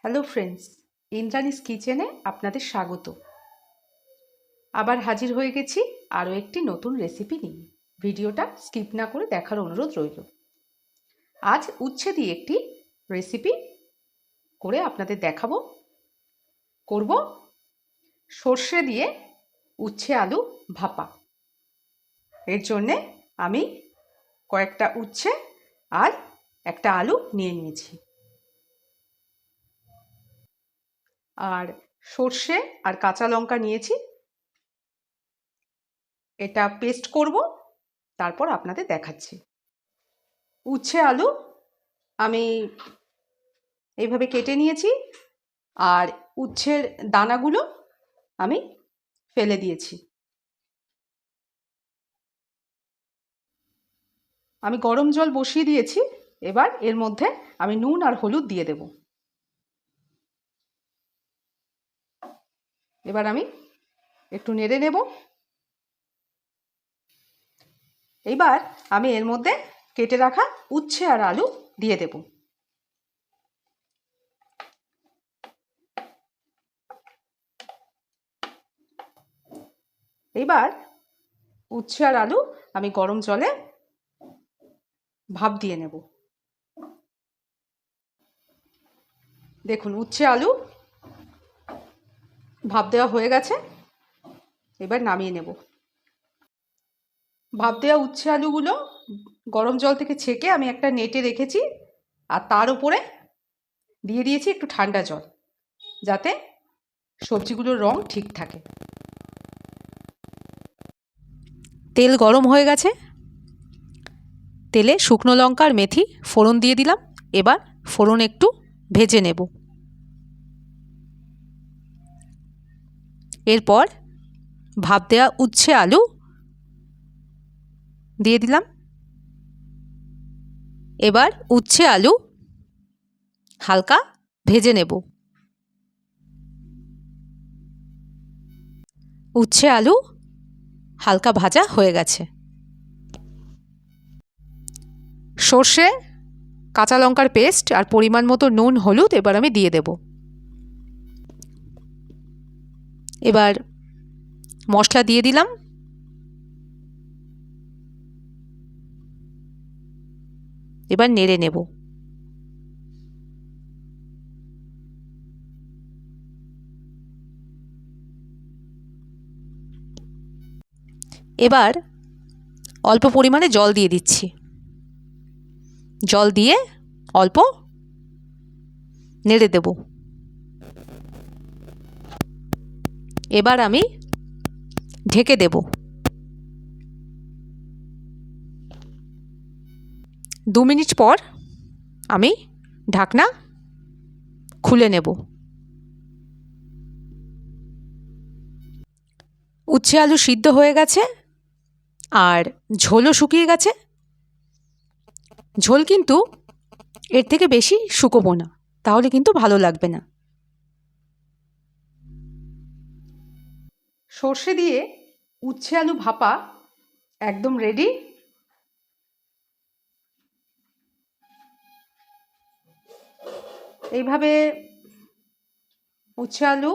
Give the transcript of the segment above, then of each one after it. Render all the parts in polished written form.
Hello friends, Indrani's কিচেনে আপনাদের স্বাগত। আবার হাজির হয়ে গেছি আরও একটি নতুন রেসিপি নিয়ে। ভিডিওটা স্কিপ না করে দেখার অনুরোধ রইল। আজ উচ্ছে দিয়ে একটি রেসিপি করে আপনাদের দেখাবো। করব সর্ষে দিয়ে উচ্ছে আলু ভাপা। এর জন্যে আমি কয়েকটা উচ্ছে আর একটা আলু নিয়ে নিয়েছি। আর সর্ষে আর কাঁচা লঙ্কা নিয়েছি। এটা পেস্ট করব, তারপর আপনাদের দেখাচ্ছি। উচ্ছে আলু আমি এইভাবে কেটে নিয়েছি, আর উচ্ছের দানাগুলো আমি ফেলে দিয়েছি। আমি গরম জল বসিয়ে দিয়েছি। এবার এর মধ্যে আমি নুন আর হলুদ দিয়ে দেব। এবার আমি একটু নেড়ে নেব। এবার আমি এর মধ্যে কেটে রাখা উচ্ছে আর আলু দিয়ে দেব। এবার উচ্ছে আর আলু আমি গরম জলে ভাপ দিয়ে নেব। দেখুন, উচ্ছে আলু ভাপ দেওয়া হয়ে গেছে। এবার নামিয়ে নেব। ভাপ দেওয়া উচ্ছে আলুগুলো গরম জল থেকে ছেঁকে আমি একটা নেটে রেখেছি, আর তার উপরে দিয়ে দিয়েছি একটু ঠান্ডা জল, যাতে সবজিগুলোর রং ঠিক থাকে। তেল গরম হয়ে গেছে। তেলে শুকনো লঙ্কা আর মেথি ফোড়ন দিয়ে দিলাম। এবার ফোড়ন একটু ভেজে নেব। এরপর ভাপ দেওয়া উচ্ছে আলু দিয়ে দিলাম। এবার উচ্ছে আলু হালকা ভেজে নেব। উচ্ছে আলু হালকা ভাজা হয়ে গেছে। সর্ষে, কাঁচা লঙ্কার পেস্ট আর পরিমাণ মতো নুন হলুদ এবার আমি দিয়ে দেব। এবার মশলা দিয়ে দিলাম। এবার নেড়ে নেব। এবার অল্প পরিমাণে জল দিয়ে দিচ্ছি। জল দিয়ে অল্প নেড়ে দেব। এবার আমি ঢেকে দেব। 2 মিনিট পর আমি ঢাকনা খুলে নেব। উচ্ছে আলু সিদ্ধ হয়ে গেছে, আর ঝোলও শুকিয়ে গেছে। ঝোল কিন্তু এর থেকে বেশি শুকোবো না, তাহলে কিন্তু ভালো লাগবে না। সর্ষে দিয়ে উচ্ছে আলু ভাপা একদম রেডি। এইভাবে উচ্ছে আলু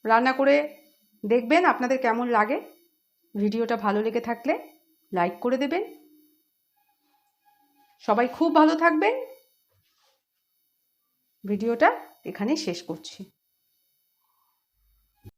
রান্না করে দেখবেন আপনাদের কেমন লাগে। ভিডিওটা ভালো লেগে থাকলে লাইক করে দেবেন। সবাই খুব ভালো থাকবেন। ভিডিওটা এখানেই শেষ করছি।